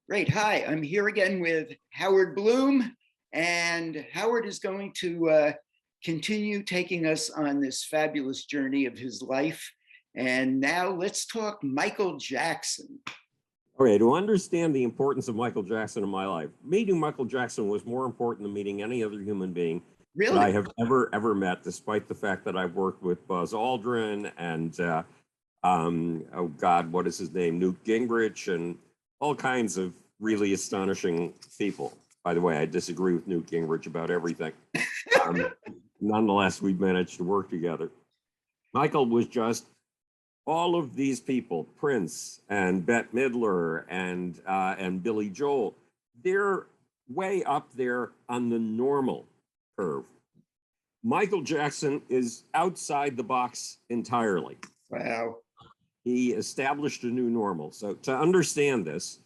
Great. Hi, I'm here again with Howard Bloom, and Howard is going to continue taking us on this fabulous journey of his life. And now let's talk Michael Jackson. Okay, to understand the importance of Michael Jackson in my life, meeting Michael Jackson was more important than meeting any other human being that I have ever met, despite the fact that I've worked with Buzz Aldrin and, oh God, what is his name? Newt Gingrich and all kinds of really astonishing people. By the way, I disagree with Newt Gingrich about everything. Nonetheless, we've managed to work together. Michael was just all of these people, Prince and Bette Midler and Billy Joel. They're way up there on the normal curve. Michael Jackson is outside the box entirely. Wow. He established a new normal. So to understand this,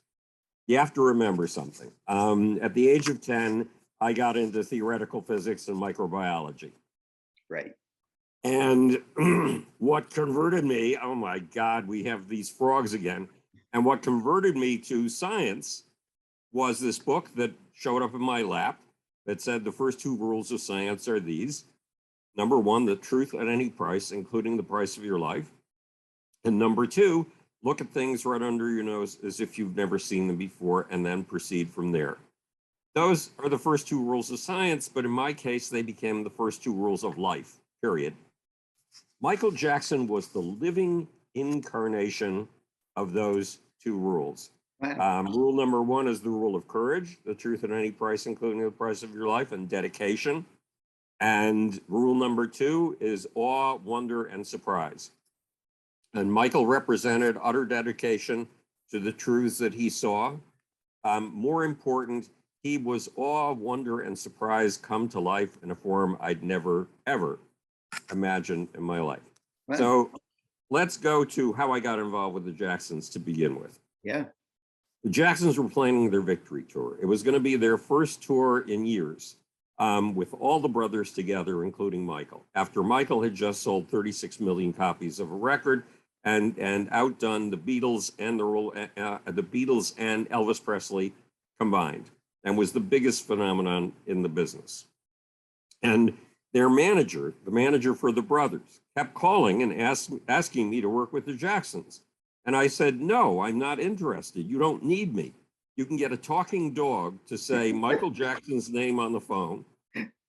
you have to remember something. At the age of 10, I got into theoretical physics and microbiology. Right. And what converted me, oh my God, we have these frogs again. And what converted me to science was this book that showed up in my lap that said the first two rules of science are these. Number one, the truth at any price, including the price of your life. And number two, look at things right under your nose as if you've never seen them before, and then proceed from there. Those are the first two rules of science, but in my case, they became the first two rules of life, period. Michael Jackson was the living incarnation of those two rules. Wow. Rule number one is the rule of courage, the truth at any price, including the price of your life, and dedication. And rule number two is awe, wonder, and surprise. And Michael represented utter dedication to the truths that he saw. More important, he was awe, wonder, and surprise come to life in a form I'd never, ever imagined in my life. Wow. So let's go to how I got involved with the Jacksons to begin with. Yeah. The Jacksons were planning their victory tour. It was going to be their first tour in years, with all the brothers together, including Michael. After Michael had just sold 36 million copies of a record and outdone the Beatles and the Beatles and Elvis Presley combined, and was the biggest phenomenon in the business. And their manager, the manager for the brothers, kept calling and asking me to work with the Jacksons. And I said, no, I'm not interested. You don't need me. You can get a talking dog to say Michael Jackson's name on the phone,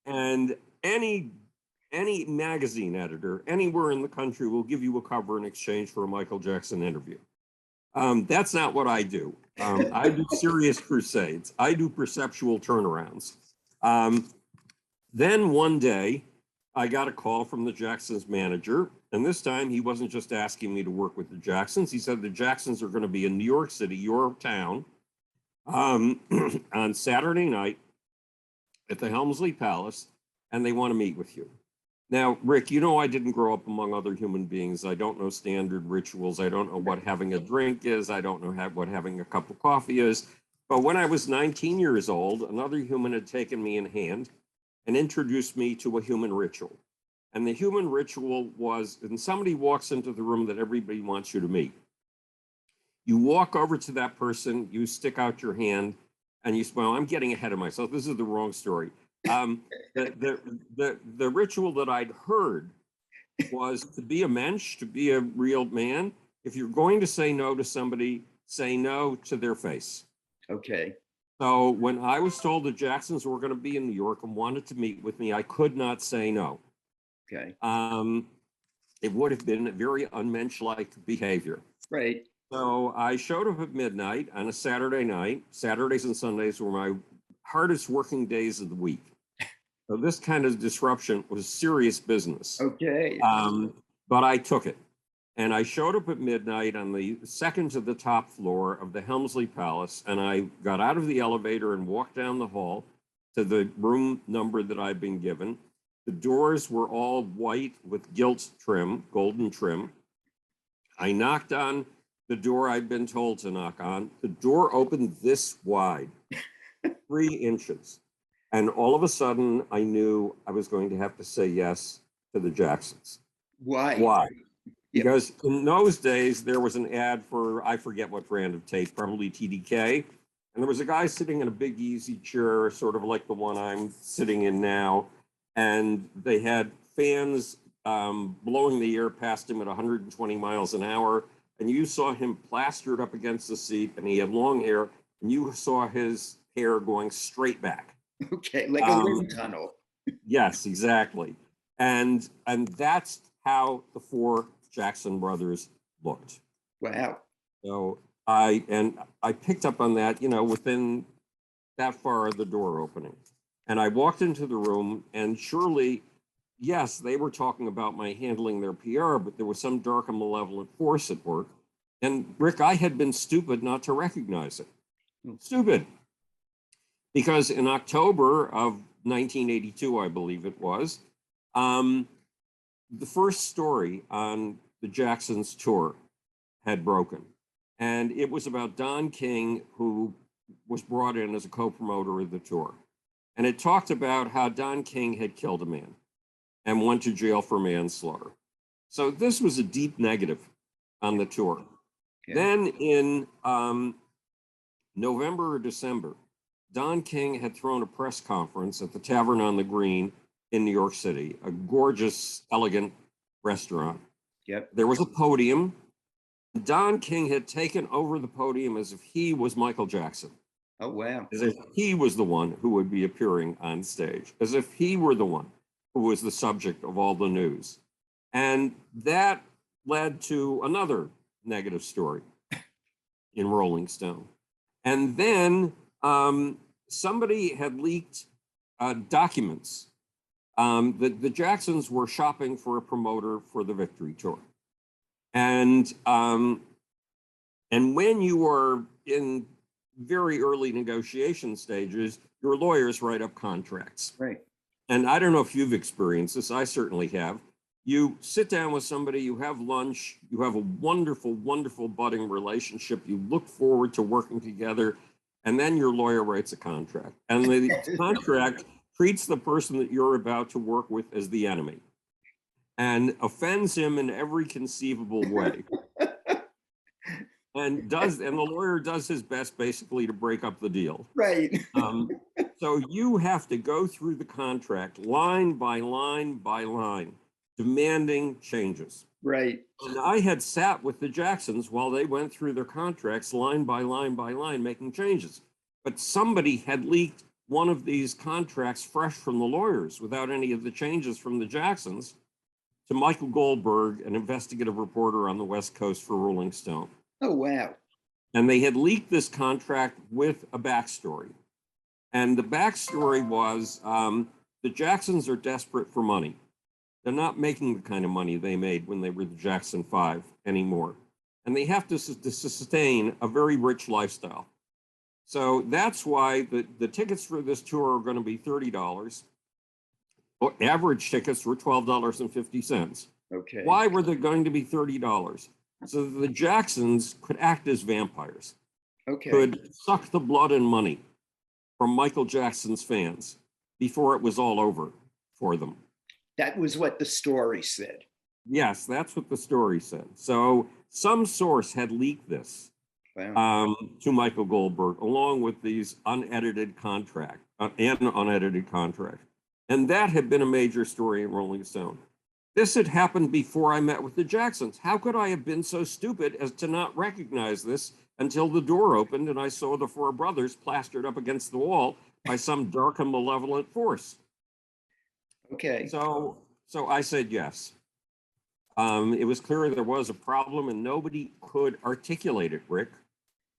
and any magazine editor anywhere in the country will give you a cover in exchange for a Michael Jackson interview. That's not what I do. I do serious crusades. I do perceptual turnarounds. Then one day, I got a call from the Jacksons manager, and this time he wasn't just asking me to work with the Jacksons. He said the Jacksons are going to be in New York City, your town, on Saturday night at the 𝐬𝐮𝐬𝐫𝐞 Palace, and they want to meet with you. Now, Rick, you know I didn't grow up among other human beings. I don't know standard rituals. I don't know what having a drink is. I don't know what having a cup of coffee is. But when I was 19 years old, another human had taken me in hand and introduced me to a human ritual. And the human ritual was, and somebody walks into the room that everybody wants you to meet. You walk over to that person, you stick out your hand, and you smile. I'm getting ahead of myself. This is the wrong story. The ritual that I'd heard was to be a mensch, to be a real man. If you're going to say no to somebody, say no to their face. Okay. So when I was told the Jacksons were going to be in New York and wanted to meet with me, I could not say no. Okay. It would have been a very unmensch-like behavior. Right. So I showed up at midnight on a Saturday night. Saturdays and Sundays were my hardest working days of the week. So this kind of disruption was serious business. Okay. But I took it. And I showed up at midnight on the second to the top floor of the 𝐬𝐮𝐬𝐫𝐞 Palace, and I got out of the elevator and walked down the hall to the room number that I'd been given. The doors were all white with gilt trim, golden trim. I knocked on the door I'd been told to knock on. The door opened this wide, 3 inches. And all of a sudden, I knew I was going to have to say yes to the Jacksons. Why? Why? Yep. Because in those days, there was an ad for, I forget what brand of tape, probably TDK. And there was a guy sitting in a big easy chair, sort of like the one I'm sitting in now. And they had fans blowing the air past him at 120 miles an hour. And you saw him plastered up against the seat, and he had long hair, and you saw his hair going straight back. Okay, like a wind tunnel. Yes, exactly. And that's how the four Jackson brothers looked. Wow. So I picked up on that, within that far of the door opening. And I walked into the room, and surely, yes, they were talking about my handling their PR, but there was some dark and malevolent force at work. And Rick, I had been stupid not to recognize it. Stupid. Because in October of 1982, I believe it was, the first story on the Jacksons tour had broken. And it was about Don King, who was brought in as a co-promoter of the tour. And it talked about how Don King had killed a man and went to jail for manslaughter. So this was a deep negative on the tour. Yeah. Then in November or December, Don King had thrown a press conference at the Tavern on the Green in New York City, a gorgeous, elegant restaurant. Yep. There was a podium. Don King had taken over the podium as if he was Michael Jackson. Oh, wow. As if he was the one who would be appearing on stage, as if he were the one who was the subject of all the news. And that led to another negative story in Rolling Stone. And then somebody had leaked documents that the Jacksons were shopping for a promoter for the Victory Tour. And when you are in very early negotiation stages, your lawyers write up contracts. Right. And I don't know if you've experienced this, I certainly have. You sit down with somebody, you have lunch, you have a wonderful, wonderful budding relationship, you look forward to working together, and then your lawyer writes a contract. And the contract treats the person that you're about to work with as the enemy and offends him in every conceivable way. And the lawyer does his best basically to break up the deal. Right. So you have to go through the contract line by line by line, demanding changes. Right. And I had sat with the Jacksons while they went through their contracts line by line by line, making changes. But somebody had leaked one of these contracts fresh from the lawyers without any of the changes from the Jacksons to Michael Goldberg, an investigative reporter on the West Coast for Rolling Stone. Oh, wow. And they had leaked this contract with a backstory. And the backstory was the Jacksons are desperate for money. They're not making the kind of money they made when they were the Jackson 5 anymore. And they have to sustain a very rich lifestyle. So that's why the tickets for this tour are going to be $30. Average tickets were $12.50. Okay. Why were they going to be $30? So that the Jacksons could act as vampires. Okay. Could suck the blood and money from Michael Jackson's fans before it was all over for them. That was what the story said. Yes, that's what the story said. So some source had leaked this to Michael Goldberg, along with these unedited contract. And that had been a major story in Rolling Stone. This had happened before I met with the Jacksons. How could I have been so stupid as to not recognize this until the door opened and I saw the four brothers plastered up against the wall by some dark and malevolent force? Okay. So I said yes. It was clear there was a problem and nobody could articulate it, Rick.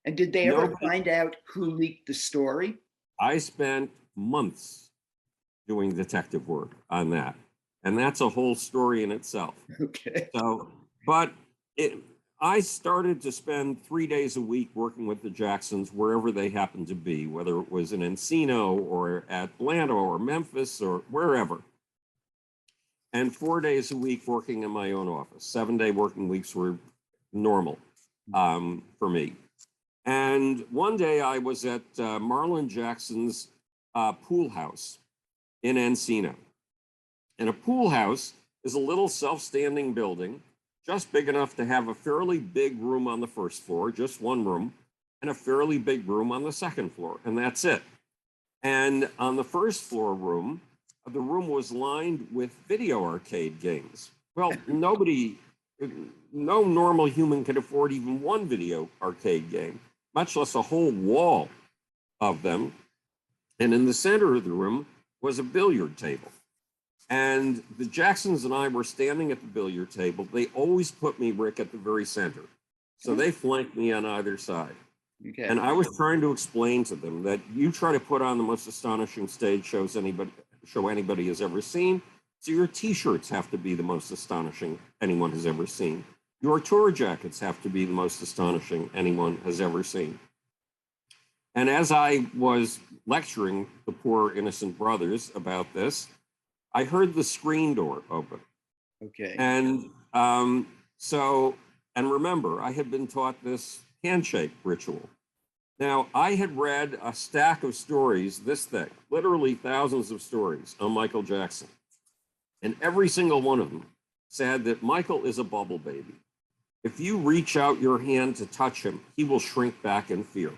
And did they ever find out who leaked the story? I spent months doing detective work on that. And that's a whole story in itself. Okay. So, but I started to spend 3 days a week working with the Jacksons wherever they happened to be, whether it was in Encino or Atlanta or Memphis or wherever. And 4 days a week working in my own office. 7-day working weeks were normal for me. And one day I was at Marlon Jackson's pool house in Encino. And a pool house is a little self-standing building, just big enough to have a fairly big room on the first floor, just one room, and a fairly big room on the second floor, and that's it. And on the first floor room, the room was lined with video arcade games. Well, no normal human could afford even one video arcade game, much less a whole wall of them. And in the center of the room was a billiard table. And the Jacksons and I were standing at the billiard table. They always put me, Rick, at the very center. So they flanked me on either side. Okay. And I was trying to explain to them that you try to put on the most astonishing stage show anybody has ever seen. So your t-shirts have to be the most astonishing anyone has ever seen. Your tour jackets have to be the most astonishing anyone has ever seen. And as I was lecturing the poor innocent brothers about this, I heard the screen door open. Okay. And and remember, I had been taught this handshake ritual. Now, I had read a stack of stories this thick, literally thousands of stories on Michael Jackson. And every single one of them said that Michael is a bubble baby. If you reach out your hand to touch him, he will shrink back in fear.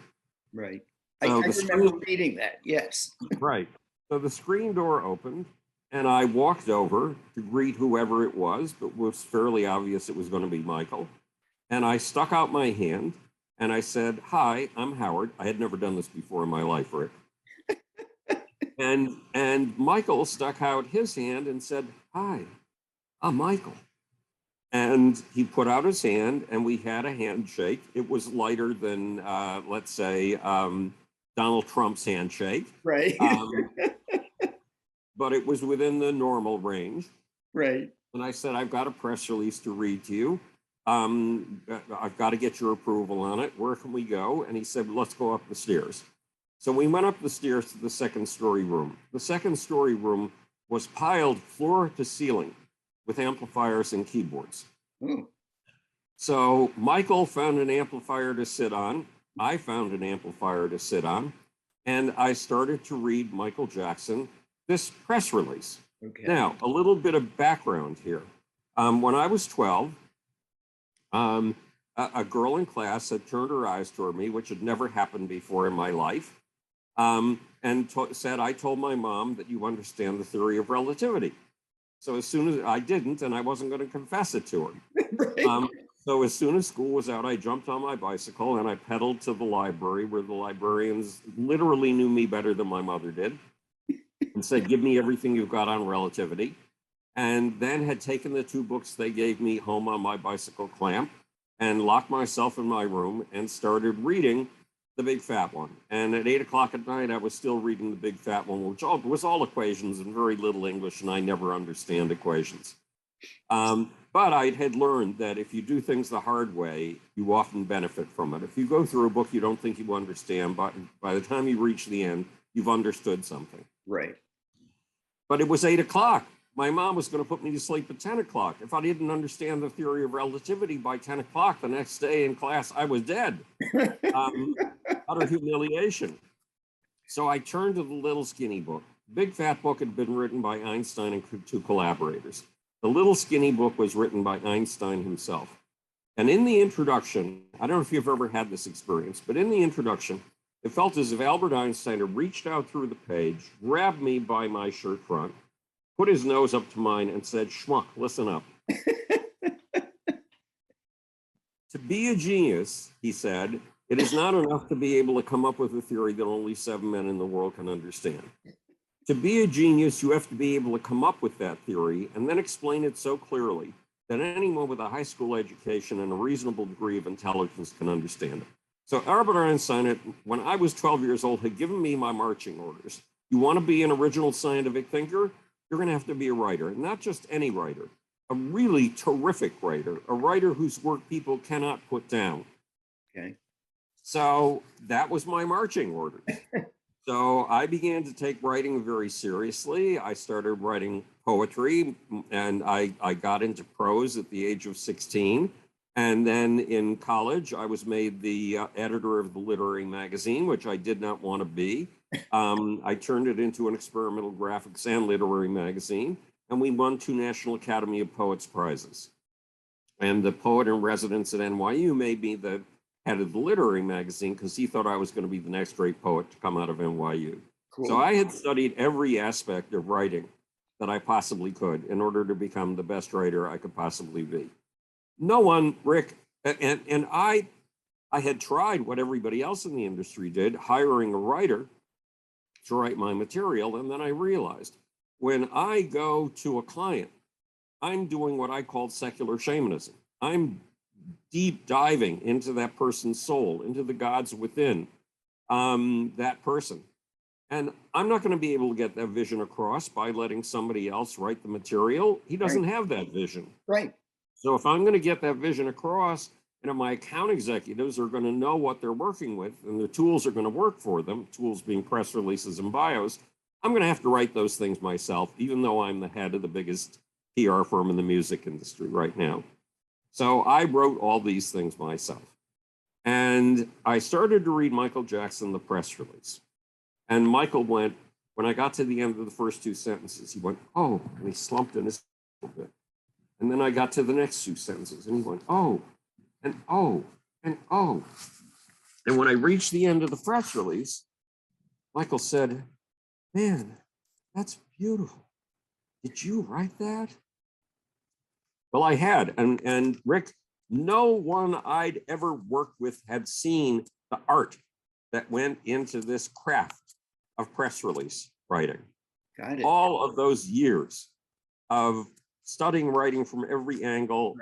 Right. So I remember reading that, yes. Right. So the screen door opened, and I walked over to greet whoever it was, but it was fairly obvious it was going to be Michael. And I stuck out my hand, and I said, "Hi, I'm Howard." I had never done this before in my life, Rick. And Michael stuck out his hand and said, "Hi, I'm Michael." And he put out his hand, and we had a handshake. It was lighter than, let's say, Donald Trump's handshake. Right. But it was within the normal range. Right. And I said, "I've got a press release to read to you. I've got to get your approval on it. Where can we go?" And he said, "Let's go up the stairs." So we went up the stairs to the second story room. The second story room was piled floor to ceiling with amplifiers and keyboards. Ooh. So Michael found an amplifier to sit on. I found an amplifier to sit on. And I started to read Michael Jackson this press release. Okay. Now, a little bit of background here. When I was 12, a girl in class had turned her eyes toward me, which had never happened before in my life, and said, "I told my mom that you understand the theory of relativity." So as soon as I didn't, and I wasn't going to confess it to her. Right. So as soon as school was out, I jumped on my bicycle and I pedaled to the library, where the librarians literally knew me better than my mother did, and said, "Give me everything you've got on relativity." And then had taken the two books they gave me home on my bicycle clamp and locked myself in my room and started reading the Big Fat One. And at 8 o'clock at night, I was still reading the Big Fat One, which was all equations and very little English, and I never understand equations. But I had learned that if you do things the hard way, you often benefit from it. If you go through a book you don't think you understand, but by the time you reach the end, you've understood something. Right. But it was 8 o'clock. My mom was going to put me to sleep at 10 o'clock. If I didn't understand the theory of relativity by 10 o'clock the next day in class, I was dead. Utter humiliation. So I turned to the Little Skinny book. Big Fat Book had been written by Einstein and two collaborators. The Little Skinny book was written by Einstein himself. And in the introduction, I don't know if you've ever had this experience, but in the introduction, it felt as if Albert Einstein had reached out through the page, grabbed me by my shirt front, put his nose up to mine and said, "Schmuck, listen up." To be a genius, he said, it is not enough to be able to come up with a theory that only 7 men in the world can understand. To be a genius, you have to be able to come up with that theory and then explain it so clearly that anyone with a high school education and a reasonable degree of intelligence can understand it. So Albert Einstein, when I was 12 years old, had given me my marching orders. You want to be an original scientific thinker? You're going to have to be a writer, not just any writer, a really terrific writer, a writer whose work people cannot put down. Okay. So that was my marching orders. So I began to take writing very seriously. I started writing poetry, and I got into prose at the age of 16. And then in college, I was made the editor of the literary magazine, which I did not want to be. I turned it into an experimental graphics and literary magazine, and we won 2 National Academy of Poets prizes. And the poet in residence at NYU made me the head of the literary magazine because he thought I was going to be the next great poet to come out of NYU. Cool. So I had studied every aspect of writing that I possibly could in order to become the best writer I could possibly be. No one, Rick, and I had tried what everybody else in the industry did, hiring a writer to write my material. And then I realized when I go to a client, I'm doing what I call secular shamanism. I'm deep diving into that person's soul, into the gods within that person. And I'm not going to be able to get that vision across by letting somebody else write the material. He doesn't have that vision. Right. So if I'm going to get that vision across, and if my account executives are going to know what they're working with and the tools are going to work for them, tools being press releases and bios, I'm going to have to write those things myself, even though I'm the head of the biggest PR firm in the music industry right now. So I wrote all these things myself. And I started to read Michael Jackson, the press release. And Michael went, when I got to the end of the first two sentences, he went, oh, and he slumped in his a bit. And then I got to the next two sentences and he went, oh, and oh, and oh. And when I reached the end of the press release, Michael said, man, that's beautiful. Did you write that? Well, I had, and Rick, no one I'd ever worked with had seen the art that went into this craft of press release writing. Got it. All of those years of studying writing from every angle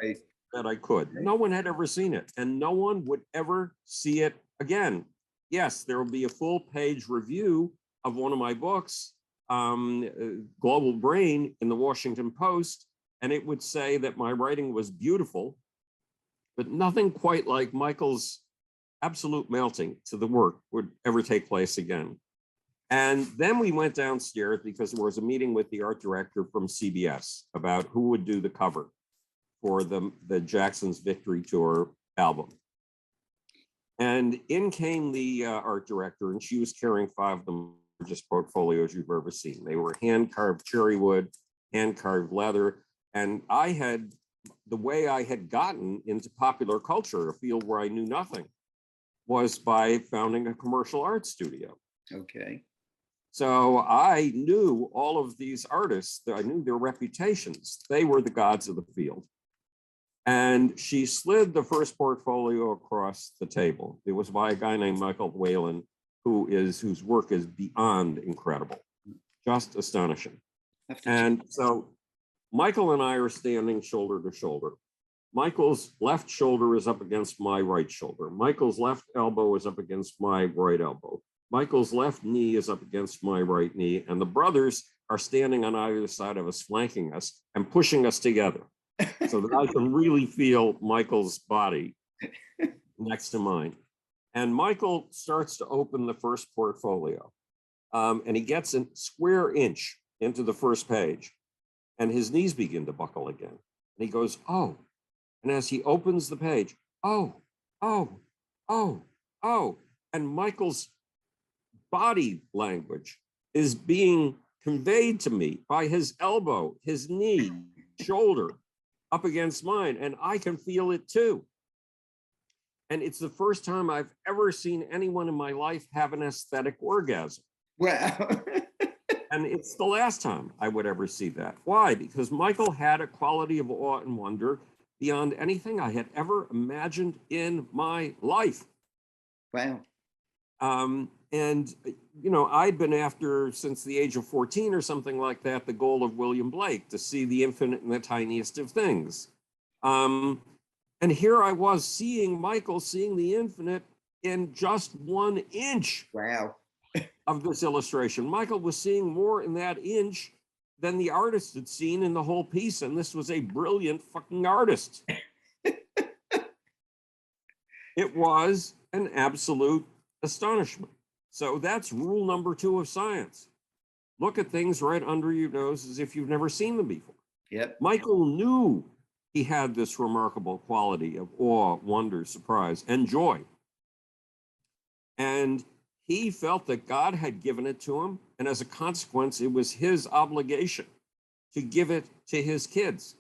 that I could. No one had ever seen it, and no one would ever see it again. Yes, there will be a full page review of one of my books, Global Brain, in the Washington Post, and it would say that my writing was beautiful, but nothing quite like Michael's absolute melting to the work would ever take place again. And then we went downstairs because there was a meeting with the art director from CBS about who would do the cover for the Jackson's Victory Tour album. And in came the art director, and she was carrying 5 of the largest portfolios you've ever seen. They were hand-carved cherry wood, hand-carved leather. And I had, the way I had gotten into popular culture, a field where I knew nothing, was by founding a commercial art studio. Okay. So I knew all of these artists, I knew their reputations. They were the gods of the field. And she slid the first portfolio across the table. It was by a guy named Michael Whalen, whose work is beyond incredible, just astonishing. And so Michael and I are standing shoulder to shoulder. Michael's left shoulder is up against my right shoulder. Michael's left elbow is up against my right elbow. Michael's left knee is up against my right knee, and the brothers are standing on either side of us, flanking us and pushing us together so that I can really feel Michael's body next to mine. And Michael starts to open the first portfolio, and he gets a square inch into the first page, and his knees begin to buckle again. And he goes, oh. And as he opens the page, oh, oh, oh, oh. And Michael's body language is being conveyed to me by his elbow, his knee, shoulder up against mine, and I can feel it too. And it's the first time I've ever seen anyone in my life have an aesthetic orgasm. Wow. And it's the last time I would ever see that. Why? Because Michael had a quality of awe and wonder beyond anything I had ever imagined in my life. Wow. And, you know, I'd been after, since the age of 14 or something like that, the goal of William Blake, to see the infinite in the tiniest of things. And here I was seeing Michael, seeing the infinite in just 1 inch. Wow. Of this illustration. Michael was seeing more in that inch than the artist had seen in the whole piece. And this was a brilliant fucking artist. It was an absolute astonishment. So that's rule number 2 of science. Look at things right under your nose as if you've never seen them before. Yep. Michael knew he had this remarkable quality of awe, wonder, surprise, and joy. And he felt that God had given it to him, and as a consequence, it was his obligation to give it to his kids.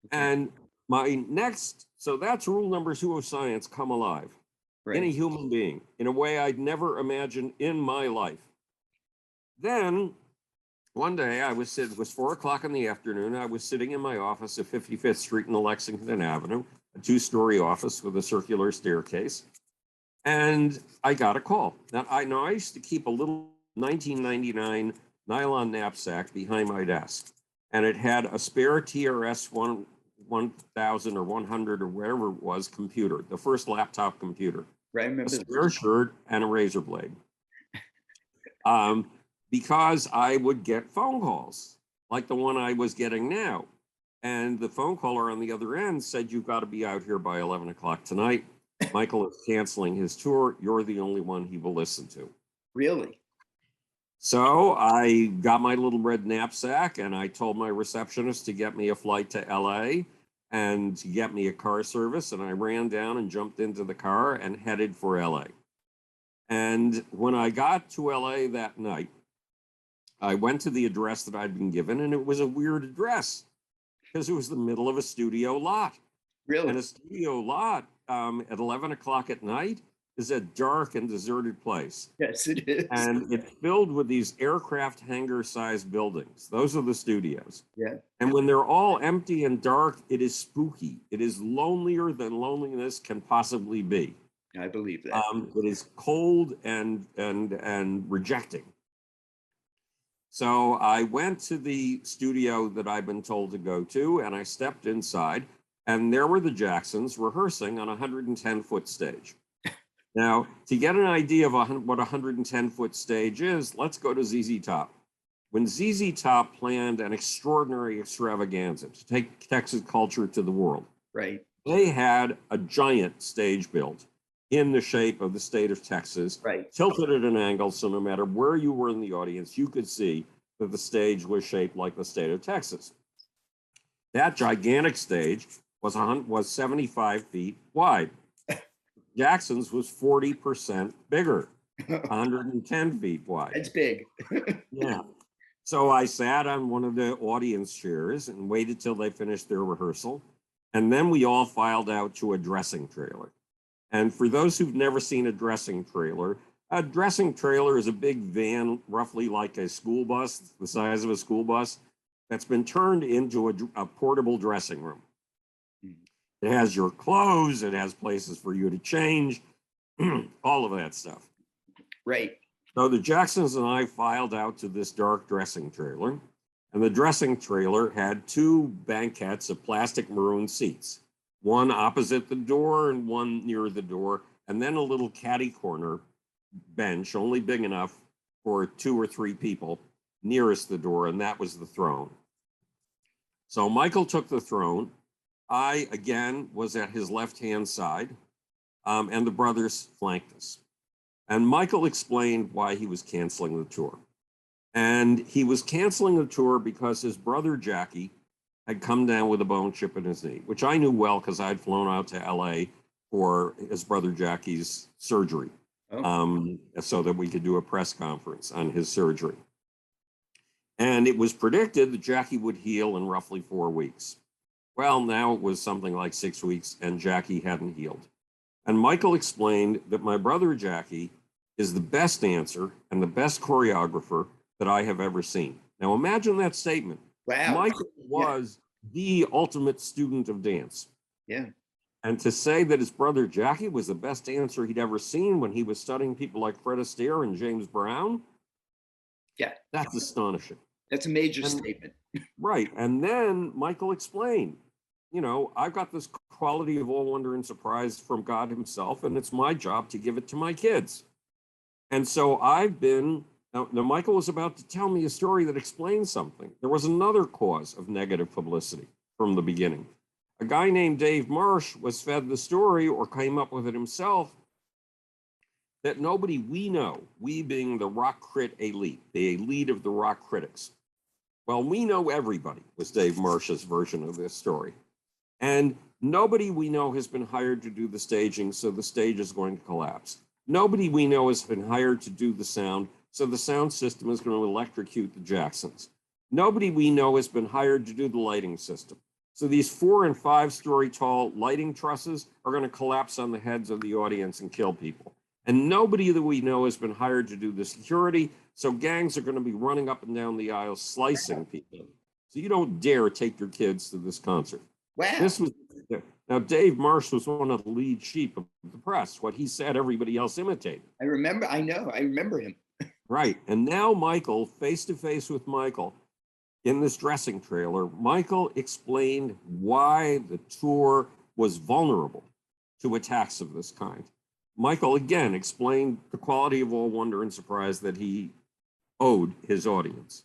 Okay. And So that's rule number 2 of science: come alive in a Right. human being in a way I'd never imagined in my life. Then one day it was 4 o'clock in the afternoon. I was sitting in my office at 55th Street and Lexington Avenue, a 2-story office with a circular staircase. And I got a call. Now I used to keep a little 1999 nylon knapsack behind my desk, and it had a spare TRS 1000 or 100 or whatever it was computer, the first laptop computer, Right. I a remember. spare shirt, and a razor blade. Because I would get phone calls like the one I was getting now. And the phone caller on the other end said, "You've got to be out here by 11 o'clock tonight. Michael is canceling his tour. You're the only one he will listen to." Really? So I got my little red knapsack and I told my receptionist to get me a flight to LA and to get me a car service. And I ran down and jumped into the car and headed for LA. And when I got to LA that night, I went to the address that I'd been given, and it was a weird address because it was the middle of a studio lot. Really? And a studio lot at 11 o'clock at night is a dark and deserted place. Yes, it is. And it's filled with these aircraft hangar-sized buildings. Those are the studios. Yeah. And when they're all empty and dark, it is spooky. It is lonelier than loneliness can possibly be. I believe that. It is cold and rejecting. So I went to the studio that I've been told to go to, and I stepped inside, and there were the Jacksons rehearsing on a 110-foot stage. Now, to get an idea of what a 110-foot stage is, let's go to ZZ Top. When ZZ Top planned an extraordinary extravaganza to take Texas culture to the world, Right. they had a giant stage built in the shape of the state of Texas, Right. tilted at an angle, so no matter where you were in the audience, you could see that the stage was shaped like the state of Texas. That gigantic stage was 75 feet wide. Jackson's was 40% bigger, 110 feet wide. It's big. Yeah. So I sat on one of the audience chairs and waited till they finished their rehearsal. And then we all filed out to a dressing trailer. And for those who've never seen a dressing trailer is a big van, roughly like a school bus, the size of a school bus, that's been turned into a portable dressing room. It has your clothes, it has places for you to change, all of that stuff. Right. So the Jacksons and I filed out to this dark dressing trailer, and the dressing trailer had 2 banquettes of plastic maroon seats, one opposite the door and one near the door, and then a little catty corner bench, only big enough for 2 or 3 people nearest the door, and that was the throne. So Michael took the throne. I, again, was at his left-hand side, and the brothers flanked us. And Michael explained why he was canceling the tour. And he was canceling the tour because his brother Jackie had come down with a bone chip in his knee, which I knew well because I'd flown out to LA for his brother Jackie's surgery, so that we could do a press conference on his surgery. And it was predicted that Jackie would heal in roughly 4 weeks. Well, now it was something like 6 weeks and Jackie hadn't healed. And Michael explained that my brother Jackie is the best dancer and the best choreographer that I have ever seen. Now imagine that statement. Wow. Michael was the ultimate student of dance. Yeah. And to say that his brother Jackie was the best dancer he'd ever seen when he was studying people like Fred Astaire and James Brown, Yeah. that's astonishing. That's a major statement. Right. And then Michael explained, you know, I've got this quality of all wonder and surprise from God himself, and it's my job to give it to my kids. And so now Michael was about to tell me a story that explains something. There was another cause of negative publicity from the beginning. A guy named Dave Marsh was fed the story, or came up with it himself, that nobody we know, we being the rock crit elite, the elite of the rock critics, well, we know everybody, was Dave Marsh's version of this story. And nobody we know has been hired to do the staging, so the stage is going to collapse. Nobody we know has been hired to do the sound, so the sound system is going to electrocute the Jacksons. Nobody we know has been hired to do the lighting system. So these 4- and 5-story tall lighting trusses are going to collapse on the heads of the audience and kill people. And nobody that we know has been hired to do the security. So gangs are going to be running up and down the aisle, slicing people. So you don't dare take your kids to this concert. Wow. This was now Dave Marsh was one of the lead sheep of the press. What he said, everybody else imitated. I remember him. Right. And now Michael, face to face with Michael in this dressing trailer, Michael explained why the tour was vulnerable to attacks of this kind. Michael again explained the quality of awe, wonder, and surprise that he owed his audience.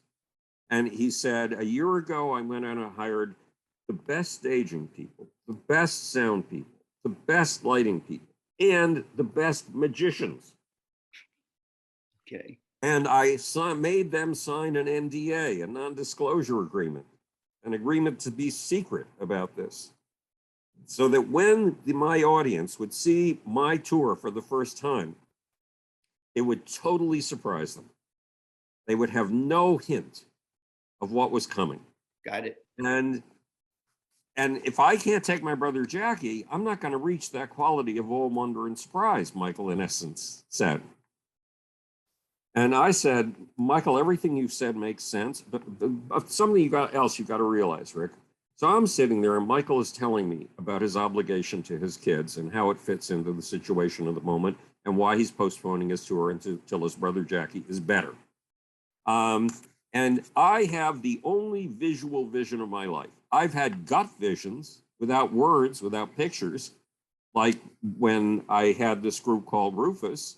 And he said, a year ago, I went out and hired the best staging people, the best sound people, the best lighting people, and the best magicians. Okay. And I made them sign an NDA, a non-disclosure agreement, an agreement to be secret about this, so that when my audience would see my tour for the first time, it would totally surprise them. They would have no hint of what was coming. Got it. And if I can't take my brother Jackie, I'm not going to reach that quality of awe, wonder, and surprise, Michael, in essence, said. And I said, Michael, everything you've said makes sense, but something else you got to realize, Rick. So I'm sitting there and Michael is telling me about his obligation to his kids and how it fits into the situation of the moment and why he's postponing his tour until his brother Jackie is better. And I have the only visual vision of my life. I've had gut visions without words, without pictures, like when I had this group called Rufus.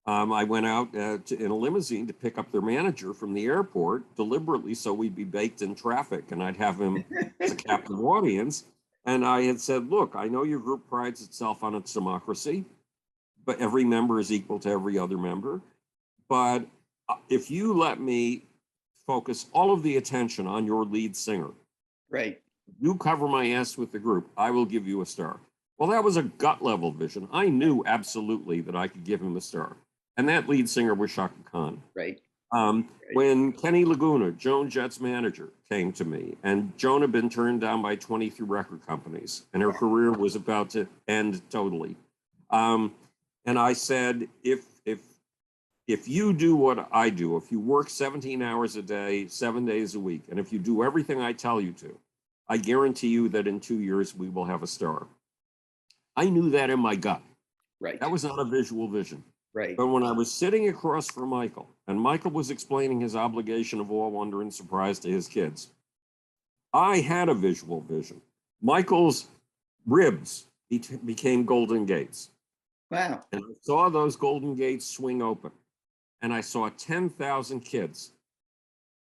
I went out in a limousine to pick up their manager from the airport deliberately so we'd be baked in traffic and I'd have him as a captive audience. And I had said, look, I know your group prides itself on its democracy, but every member is equal to every other member. But if you let me focus all of the attention on your lead singer, right, you cover my ass with the group, I will give you a star. Well, that was a gut level vision. I knew absolutely that I could give him a star. And that lead singer was 𝐸𝐵𝐿 Khan. Right. When Kenny Laguna, Joan Jett's manager, came to me, and Joan had been turned down by 23 record companies, and her career was about to end totally. And I said, if you do what I do, if you work 17 hours a day, 7 days a week, and if you do everything I tell you to, I guarantee you that in 2 years we will have a star. I knew that in my gut. Right. That was not a visual vision. Right. But when I was sitting across from Michael, and Michael was explaining his obligation of awe, wonder, and surprise to his kids, I had a visual vision. Michael's ribs became golden gates. Wow. And I saw those golden gates swing open. And I saw 10,000 kids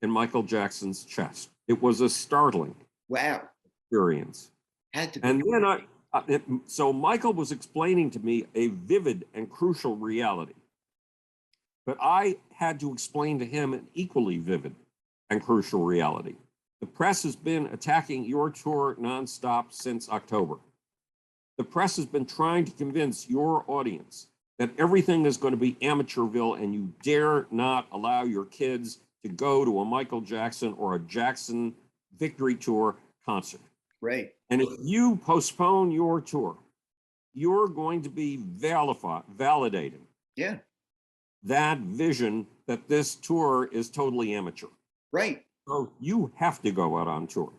in Michael Jackson's chest. It was a startling experience. Had to be. And then so Michael was explaining to me a vivid and crucial reality, but I had to explain to him an equally vivid and crucial reality. The press has been attacking your tour nonstop since October. The press has been trying to convince your audience that everything is going to be Amateurville and you dare not allow your kids to go to a Michael Jackson or a Jackson Victory Tour concert. Right. And if you postpone your tour, you're going to be validating that vision that this tour is totally amateur. Right. So you have to go out on tour.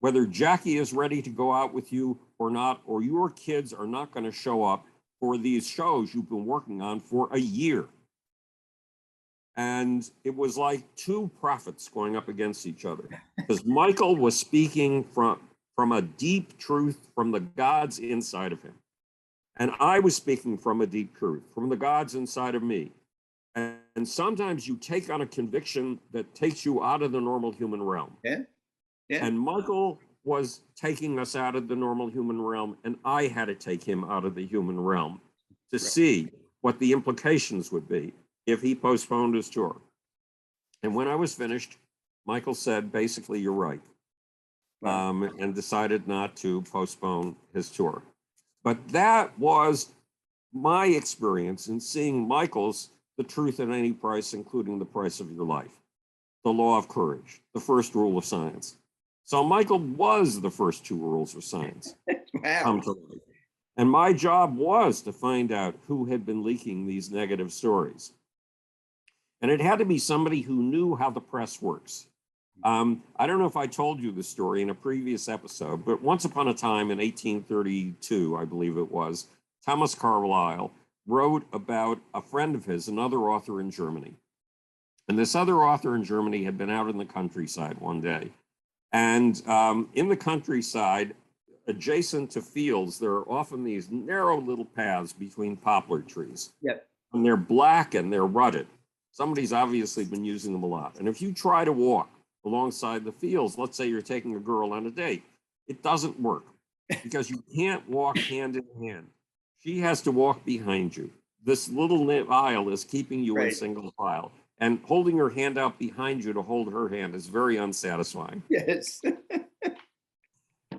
Whether Jackie is ready to go out with you or not, or your kids are not going to show up for these shows you've been working on for a year. And it was like two prophets going up against each other, because Michael was speaking from a deep truth from the gods inside of him. And I was speaking from a deep truth from the gods inside of me. And sometimes you take on a conviction that takes you out of the normal human realm. Yeah. And Michael was taking us out of the normal human realm, and I had to take him out of the human realm to see what the implications would be if he postponed his tour. And when I was finished, Michael said, basically, you're right. And decided not to postpone his tour. But that was my experience in seeing Michael's The Truth at Any Price, including the price of your life, the law of courage, the first rule of science. So Michael was the first two rules of science Wow. come to life. And my job was to find out who had been leaking these negative stories. And it had to be somebody who knew how the press works. I don't know if I told you the story in a previous episode, but once upon a time in 1832, I believe it was, Thomas Carlyle wrote about a friend of his, another author in Germany. And this other author in Germany had been out in the countryside one day. And in the countryside, adjacent to fields, there are often these narrow little paths between poplar trees. Yep. And they're black and they're rutted. Somebody's obviously been using them a lot. And if you try to walk alongside the fields, let's say you're taking a girl on a date, it doesn't work because you can't walk hand in hand. She has to walk behind you. This little aisle is keeping you in single file. And holding her hand out behind you to hold her hand is very unsatisfying. Yes.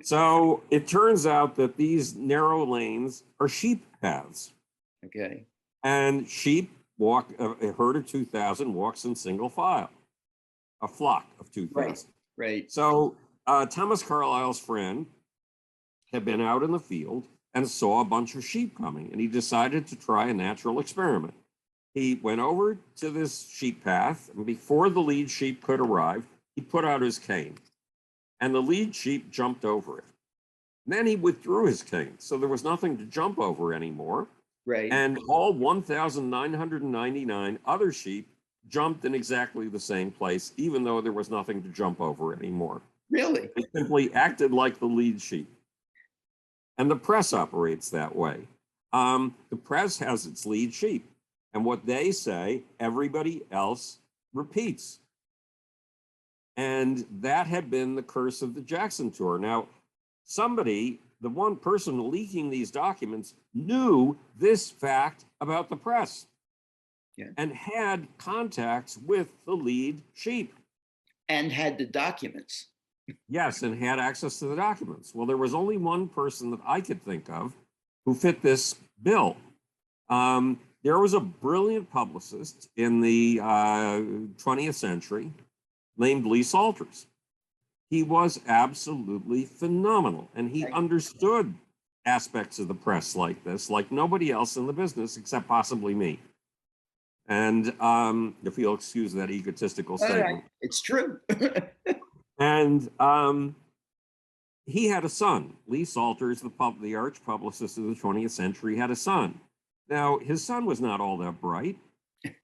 So it turns out that these narrow lanes are sheep paths. Okay. And sheep walk, a herd of 2,000 walks in single file, a flock of 2,000. Right. So Thomas Carlyle's friend had been out in the field and saw a bunch of sheep coming, and he decided to try a natural experiment. He went over to this sheep path, and before the lead sheep could arrive, he put out his cane, and the lead sheep jumped over it. And then he withdrew his cane, so there was nothing to jump over anymore. Right. And all 1,999 other sheep jumped in exactly the same place, even though there was nothing to jump over anymore. Really? They simply acted like the lead sheep. And the press operates that way. The press has its lead sheep. And what they say, everybody else repeats. And that had been the curse of the Jackson tour. Now, somebody, the one person leaking these documents, knew this fact about the press and had contacts with the lead sheep. And had the documents. Yes, and had access to the documents. Well, there was only one person that I could think of who fit this bill. There was a brilliant publicist in the 20th century named Lee Salters. He was absolutely phenomenal, and he understood aspects of the press like this, like nobody else in the business except possibly me. And if you'll excuse that egotistical statement. It's true. And he had a son. Lee Salters, the arch publicist of the 20th century, had a son. Now, his son was not all that bright,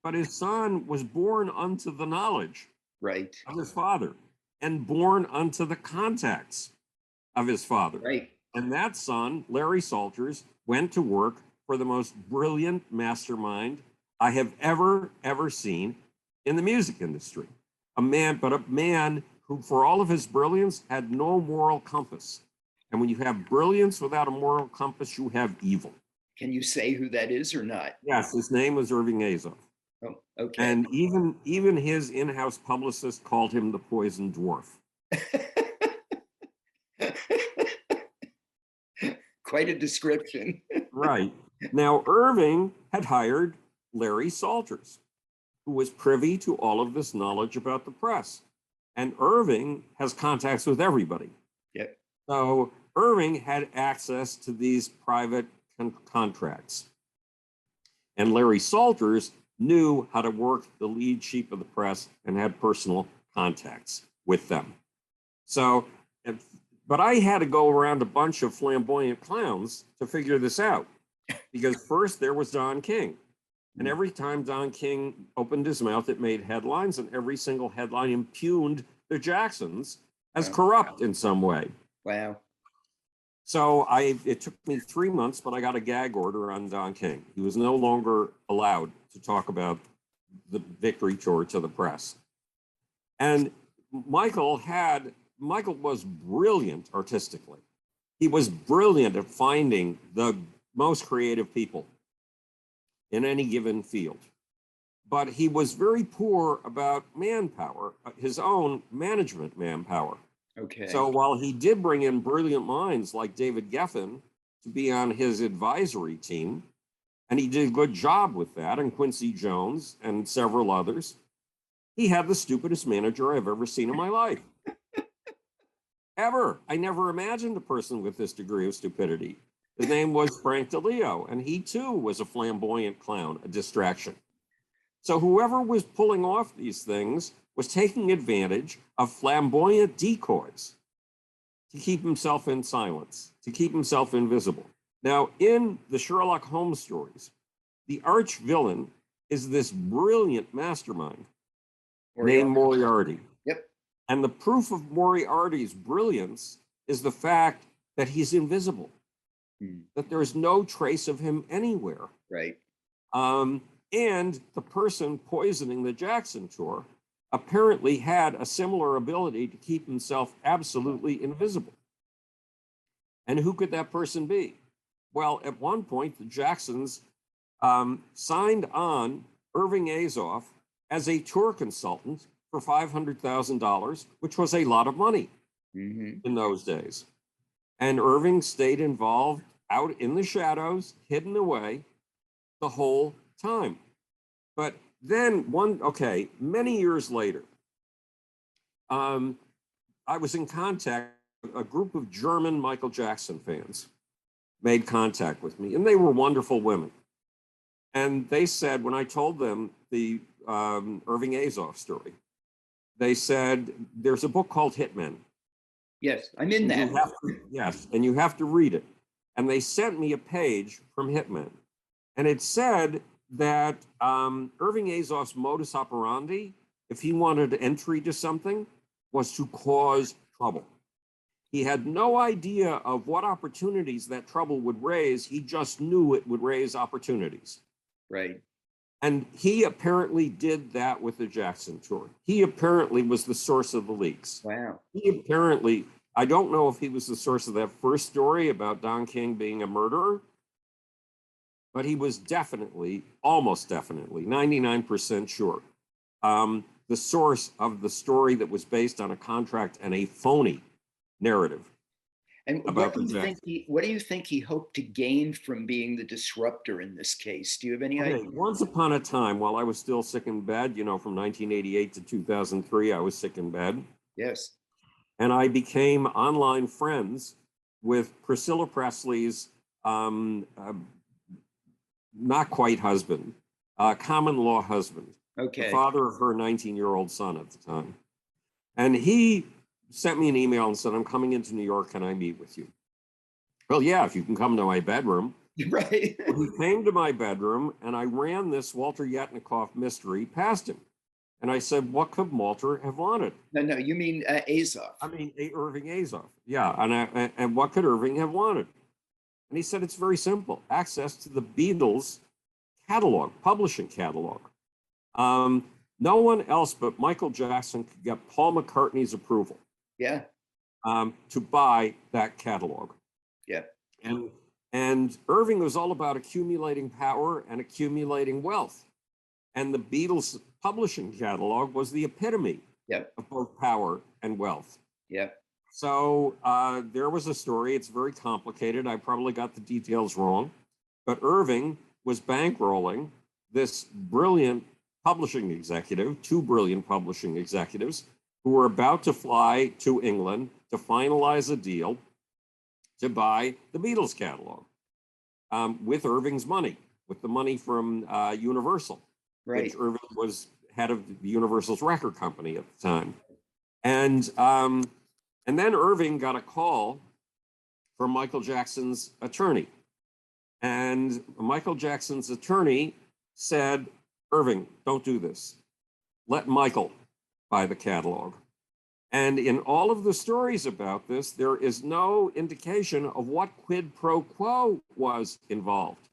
but his son was born unto the knowledge of his father and born unto the contacts of his father. And that son, Larry Salters, went to work for the most brilliant mastermind I have ever seen in the music industry. A man who, for all of his brilliance, had no moral compass. And when you have brilliance without a moral compass, you have evil. Can you say who that is or not? Yes, his name was Irving Azoff. Oh, okay. And even his in-house publicist called him the poison dwarf. Quite a description. Right. Now, Irving had hired Larry Salters, who was privy to all of this knowledge about the press. And Irving has contacts with everybody. Yep. So Irving had access to these private contracts. And Larry Salters knew how to work the lead sheep of the press and had personal contacts with them. So, but I had to go around a bunch of flamboyant clowns to figure this out. Because first there was Don King. And every time Don King opened his mouth, it made headlines, and every single headline impugned the Jacksons as corrupt in some way. Wow. So it took me 3 months, but I got a gag order on Don King. He was no longer allowed to talk about the victory tour to the press. And Michael was brilliant artistically. He was brilliant at finding the most creative people in any given field. But he was very poor about manpower, his own management manpower. Okay. So while he did bring in brilliant minds like David Geffen to be on his advisory team, and he did a good job with that, and Quincy Jones and several others, he had the stupidest manager I've ever seen in my life. ever. I never imagined a person with this degree of stupidity. His name was Frank DeLeo, and he too was a flamboyant clown, a distraction. So whoever was pulling off these things was taking advantage of flamboyant decoys to keep himself in silence, to keep himself invisible. Now, in the Sherlock Holmes stories, the arch villain is this brilliant mastermind named Moriarty. Yep. And the proof of Moriarty's brilliance is the fact that he's invisible, that there's no trace of him anywhere. Right. And the person poisoning the Jackson tour apparently had a similar ability to keep himself absolutely invisible. And who could that person be? Well, at one point, the Jacksons signed on Irving Azoff as a tour consultant for $500,000, which was a lot of money in those days. And Irving stayed involved out in the shadows, hidden away the whole time. But then many years later, I was in contact with a group of German Michael Jackson fans made contact with me, and they were wonderful women. And they said, when I told them the Irving Azoff story, they said, there's a book called Hitmen. Yes, I'm in that. Yes, and you have to read it. And they sent me a page from Hitmen. And it said that Irving Azoff's modus operandi, if he wanted entry to something, was to cause trouble. He had no idea of what opportunities that trouble would raise. He just knew it would raise opportunities. Right. And he apparently did that with the Jackson tour. He apparently was the source of the leaks. Wow. He apparently, I don't know if he was the source of that first story about Don King being a murderer, but he was definitely, almost definitely, 99% sure, the source of the story that was based on a contract and a phony narrative. And what do you think he hoped to gain from being the disruptor in this case? Do you have any idea? Once upon a time, while I was still sick in bed, from 1988 to 2003, I was sick in bed. Yes. And I became online friends with Priscilla Presley's not quite husband, common law husband, the father of her 19-year-old son at the time. And he sent me an email and said, I'm coming into New York, can I meet with you? Well, yeah, if you can come to my bedroom. Right. He came to my bedroom and I ran this Walter 𝐬𝐿𝐫𝐿 mystery past him. And I said, what could Walter have wanted? No, you mean Azoff. I mean, Irving Azoff. Yeah, and what could Irving have wanted? And he said, it's very simple, access to the Beatles catalog, publishing catalog. No one else but Michael Jackson could get Paul McCartney's approval. Yeah. To buy that catalog. Yeah. And Irving was all about accumulating power and accumulating wealth. And the Beatles publishing catalog was the epitome of both power and wealth. Yeah. So there was a story. It's very complicated. I probably got the details wrong. But Irving was bankrolling this brilliant publishing executive, two brilliant publishing executives, who were about to fly to England to finalize a deal to buy the Beatles catalog with Irving's money, with the money from Universal, which Irving was head of the Universal's record company at the time. And then Irving got a call from Michael Jackson's attorney. And Michael Jackson's attorney said, Irving, don't do this. Let Michael buy the catalog. And in all of the stories about this, there is no indication of what quid pro quo was involved.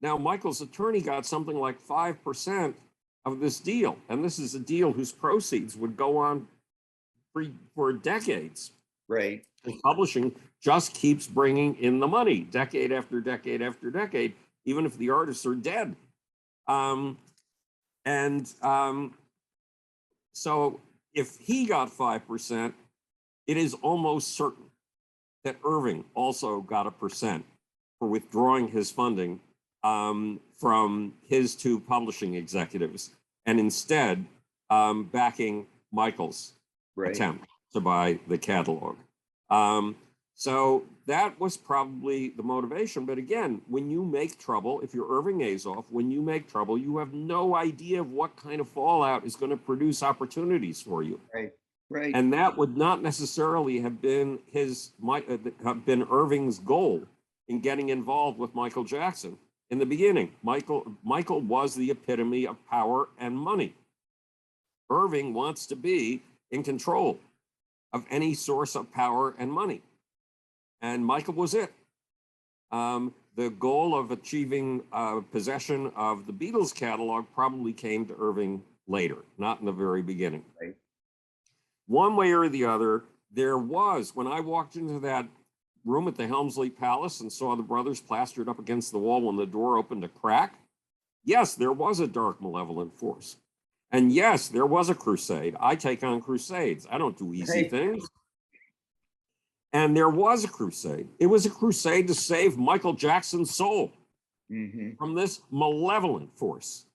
Now, Michael's attorney got something like 5% of this deal. And this is a deal whose proceeds would go on for decades. Right. And publishing just keeps bringing in the money, decade after decade after decade, even if the artists are dead. So if he got 5%, it is almost certain that Irving also got a percent for withdrawing his funding from his two publishing executives and instead backing Michael's attempt to buy the catalog. So that was probably the motivation. But again, when you make trouble, if you're Irving Azoff, when you make trouble, you have no idea of what kind of fallout is going to produce opportunities for you. Right. Right. And that would not necessarily have been Irving's goal in getting involved with Michael Jackson. In the beginning, Michael was the epitome of power and money. Irving wants to be in control of any source of power and money. And Michael was it. The goal of achieving possession of the Beatles catalog probably came to Irving later, not in the very beginning. Right. One way or the other, there was, when I walked into that room at the Helmsley Palace and saw the brothers plastered up against the wall when the door opened a crack, yes, there was a dark, malevolent force. And yes, there was a crusade. I take on crusades. I don't do easy things. And there was a crusade. It was a crusade to save Michael Jackson's soul from this malevolent force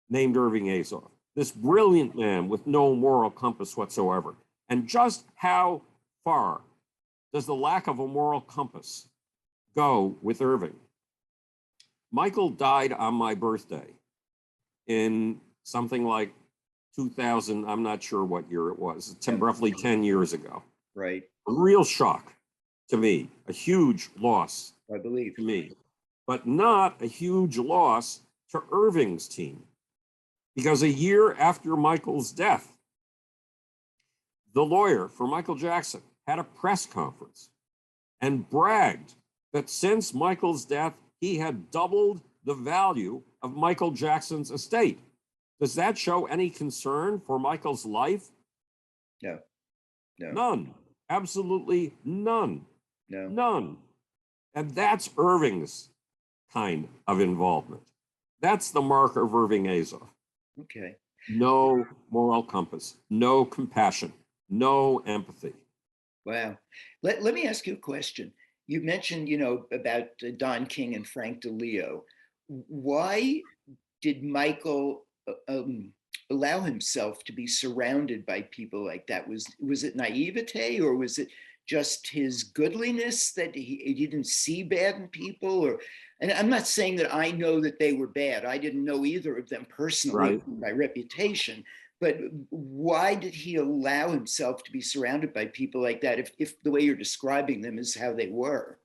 named Irving Azoff, this brilliant man with no moral compass whatsoever. And just how far does the lack of a moral compass go with Irving? Michael died on my birthday in something like 2000, I'm not sure what year it was, roughly 10 years ago. Right. A real shock to me, a huge loss, I believe, to me, but not a huge loss to Irving's team. Because a year after Michael's death, the lawyer for Michael Jackson had a press conference and bragged that since Michael's death, he had doubled the value of Michael Jackson's estate. Does that show any concern for Michael's life? No. No. None. Absolutely none. No. None. And that's Irving's kind of involvement. That's the mark of Irving Azoff. Okay. No moral compass, no compassion, no empathy. Wow. Let me ask you a question. You mentioned, about Don King and Frank DeLeo. Why did Michael allow himself to be surrounded by people like that? Was it naivete, or was it just his goodliness that he didn't see bad in people? And I'm not saying that I know that they were bad. I didn't know either of them personally by reputation. But why did he allow himself to be surrounded by people like that if the way you're describing them is how they were?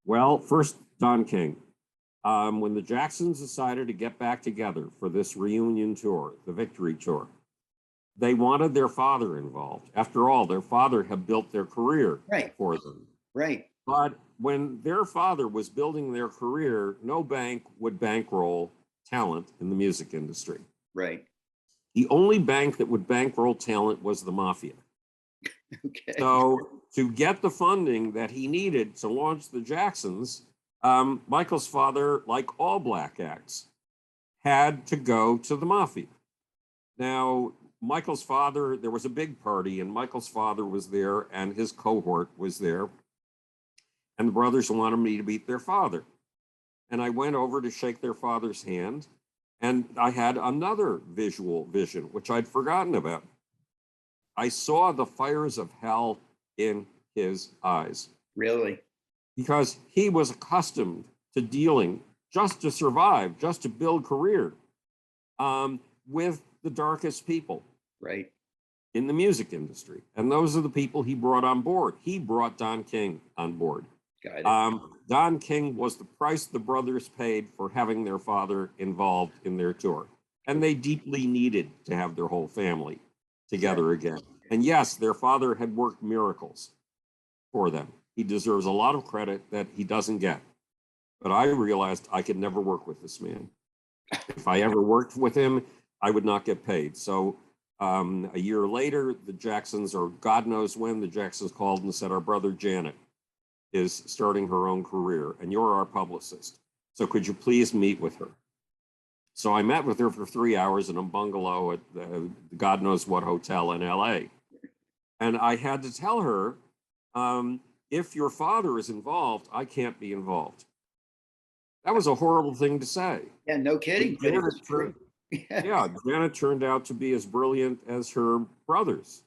Well, first, Don King. When the Jacksons decided to get back together for this reunion tour, the Victory Tour, they wanted their father involved. After all, their father had built their career for them. Right. But when their father was building their career, no bank would bankroll talent in the music industry. Right. The only bank that would bankroll talent was the mafia. Okay. So to get the funding that he needed to launch the Jacksons, Michael's father, like all black acts, had to go to the mafia. Now, Michael's father, there was a big party, and Michael's father was there, and his cohort was there, and the brothers wanted me to meet their father. And I went over to shake their father's hand, and I had another visual vision, which I'd forgotten about. I saw the fires of hell in his eyes. Really? Because he was accustomed to dealing, just to survive, just to build career, with the darkest people in the music industry. And those are the people he brought on board. He brought Don King on board. Got it. Don King was the price the brothers paid for having their father involved in their tour. And they deeply needed to have their whole family together again. And yes, their father had worked miracles for them. He deserves a lot of credit that he doesn't get. But I realized I could never work with this man. If I ever worked with him, I would not get paid. So a year later, the Jacksons, or God knows when, the Jacksons called and said, our brother Janet is starting her own career, and you're our publicist. So could you please meet with her? So I met with her for 3 hours in a bungalow at the God knows what hotel in LA. And I had to tell her, if your father is involved, I can't be involved. That was a horrible thing to say. Yeah, no kidding. Janet turned out to be as brilliant as her brothers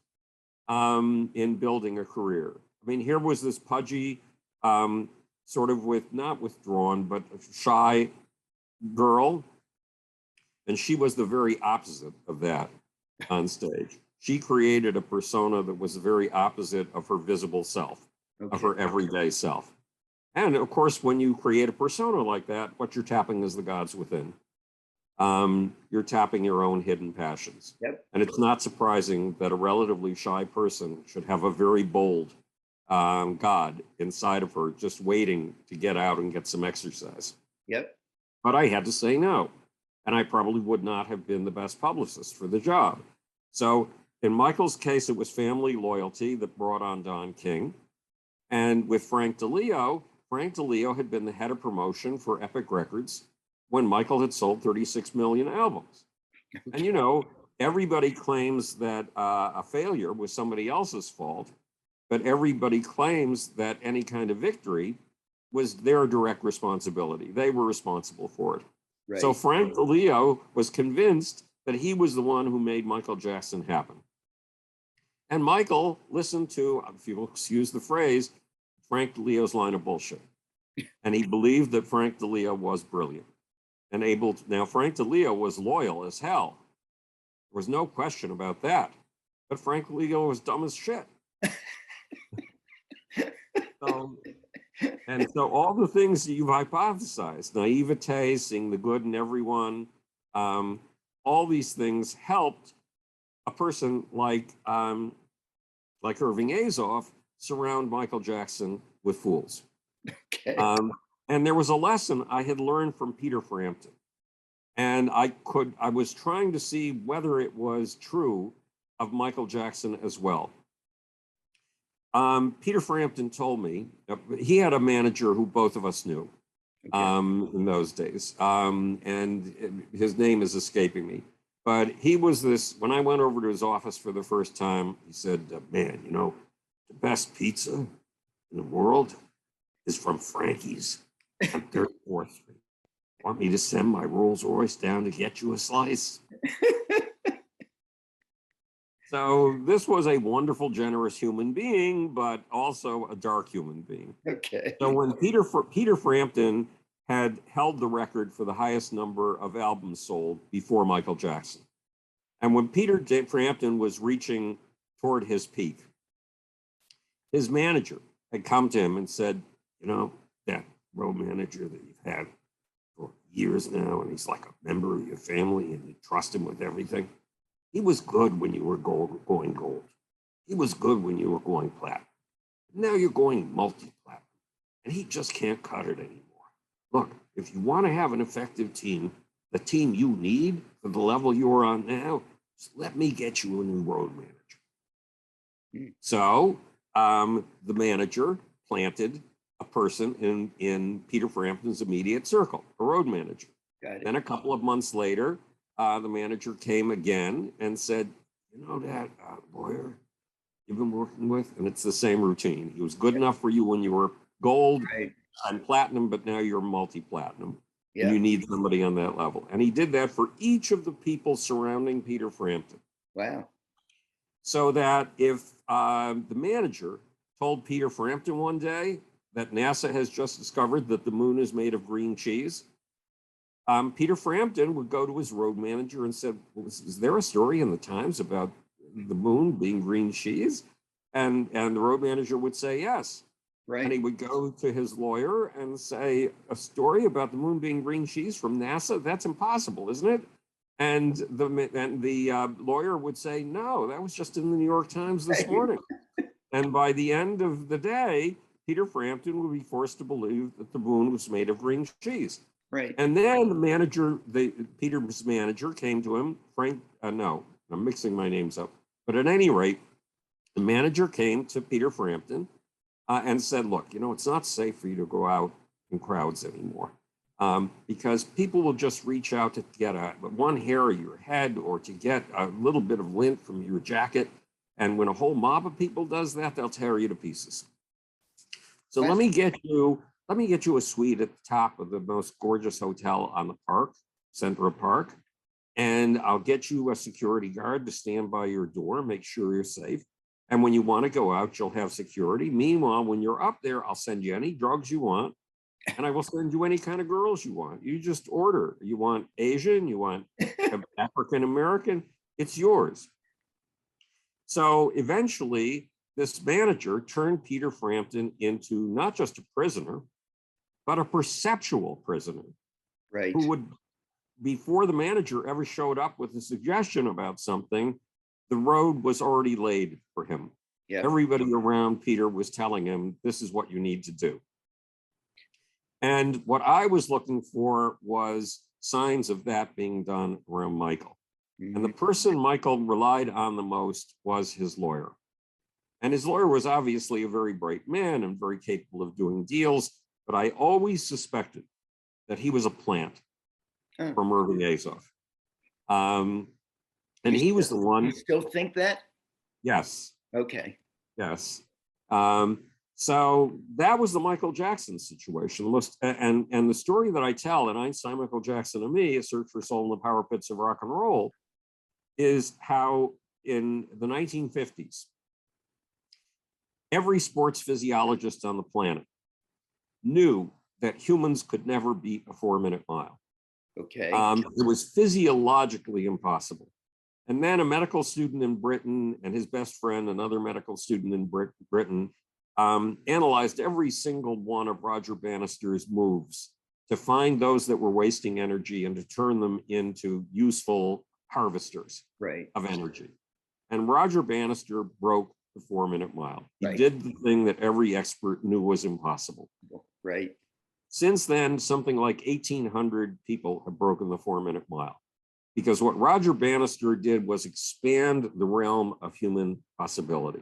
in building a career. I mean, here was this pudgy, sort of not withdrawn, but shy girl. And she was the very opposite of that on stage. She created a persona that was the very opposite of her visible self, of her everyday self. And of course, when you create a persona like that, what you're tapping is the gods within. You're tapping your own hidden passions. Yep. And it's not surprising that a relatively shy person should have a very bold God inside of her, just waiting to get out and get some exercise. Yep. But I had to say no. And I probably would not have been the best publicist for the job. So in Michael's case, it was family loyalty that brought on Don King. And with Frank DeLeo had been the head of promotion for Epic Records when Michael had sold 36 million albums. And you know, everybody claims that a failure was somebody else's fault, but everybody claims that any kind of victory was their direct responsibility. They were responsible for it. Right. So Frank DeLeo was convinced that he was the one who made Michael Jackson happen. And Michael listened to, if you'll excuse the phrase, Frank DeLeo's line of bullshit. And he believed that Frank DeLeo was brilliant and able to, now Frank DeLeo was loyal as hell. There was no question about that. But Frank DeLeo was dumb as shit. So all the things that you've hypothesized, naivete, seeing the good in everyone, all these things helped a person like Irving Azoff surround Michael Jackson with fools. Okay. And there was a lesson I had learned from Peter Frampton. And I was trying to see whether it was true of Michael Jackson as well. Peter Frampton told me, he had a manager who both of us knew in those days. And his name is escaping me. But he was this, when I went over to his office for the first time, he said, man, you know, the best pizza in the world is from Frankie's on 34th Street. Want me to send my Rolls Royce down to get you a slice? So this was a wonderful, generous human being, but also a dark human being. Okay. So when Peter Frampton had held the record for the highest number of albums sold before Michael Jackson. And when Peter Frampton was reaching toward his peak, his manager had come to him and said, you know, that road manager that you've had for years now, and he's like a member of your family and you trust him with everything. He was good when you were going gold. He was good when you were going platinum. Now you're going multi-platinum, and he just can't cut it anymore. Look, if you want to have an effective team, the team you need for the level you're on now, just let me get you a new road manager. So the manager planted a person in Peter Frampton's immediate circle, a road manager. Then a couple of months later, the manager came again and said, you know that lawyer you've been working with? And it's the same routine. He was good enough for you when you were gold and platinum, but now you're multi-platinum. Yeah. And you need somebody on that level. And he did that for each of the people surrounding Peter Frampton. Wow. So that if the manager told Peter Frampton one day that NASA has just discovered that the moon is made of green cheese, Peter Frampton would go to his road manager and said, well, is there a story in the Times about the moon being green cheese? And the road manager would say yes. Right. And he would go to his lawyer and say, a story about the moon being green cheese from NASA? That's impossible, isn't it? And the lawyer would say, no, that was just in the New York Times this morning. And by the end of the day, Peter Frampton would be forced to believe that the moon was made of green cheese. Right. And then the manager, Peter's manager came to him, no, I'm mixing my names up. But at any rate, the manager came to Peter Frampton and said, look, you know, it's not safe for you to go out in crowds anymore because people will just reach out to get one hair of your head or to get a little bit of lint from your jacket. And when a whole mob of people does that, they'll tear you to pieces. So let me get you a suite at the top of the most gorgeous hotel on the park, Central Park, and I'll get you a security guard to stand by your door, make sure you're safe. And when you want to go out, you'll have security. Meanwhile, when you're up there, I'll send you any drugs you want, and I will send you any kind of girls you want. You just order. You want Asian, you want African American, it's yours. So eventually, this manager turned Peter Frampton into not just a prisoner, but a perceptual prisoner. Right. Who would, before the manager ever showed up with a suggestion about something, the road was already laid for him. Yeah. Everybody around Peter was telling him, this is what you need to do. And what I was looking for was signs of that being done around Michael. Mm-hmm. And the person Michael relied on the most was his lawyer. And his lawyer was obviously a very bright man and very capable of doing deals, but I always suspected that he was a plant from Irving Azoff. And he was the one. You still think that? Yes. Okay. Yes. So that was the Michael Jackson situation. And the story that I tell in Einstein, Michael Jackson, and Me, A Search for Soul in the Power Pits of Rock and Roll, is how in the 1950s, every sports physiologist on the planet knew that humans could never beat a 4-minute mile. Okay. It was physiologically impossible. And then a medical student in Britain and his best friend, another medical student in Britain, analyzed every single one of Roger Bannister's moves to find those that were wasting energy and to turn them into useful harvesters of energy. And Roger Bannister broke the 4-minute mile. He did the thing that every expert knew was impossible. Right. Since then, something like 1,800 people have broken the 4-minute mile. Because what Roger Bannister did was expand the realm of human possibility.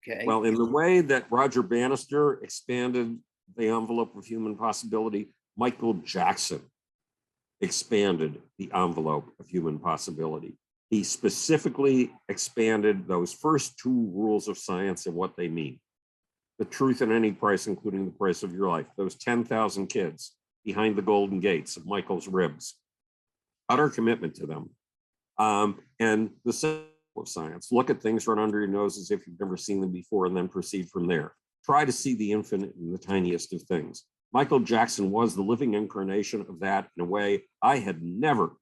Okay. Well, in the way that Roger Bannister expanded the envelope of human possibility, Michael Jackson expanded the envelope of human possibility. He specifically expanded those first 2 rules of science and what they mean. The truth at any price, including the price of your life. Those 10,000 kids behind the golden gates of Michael's ribs. Utter commitment to them. And the simple of science. Look at things right under your nose as if you've never seen them before and then proceed from there. Try to see the infinite in the tiniest of things. Michael Jackson was the living incarnation of that in a way I had never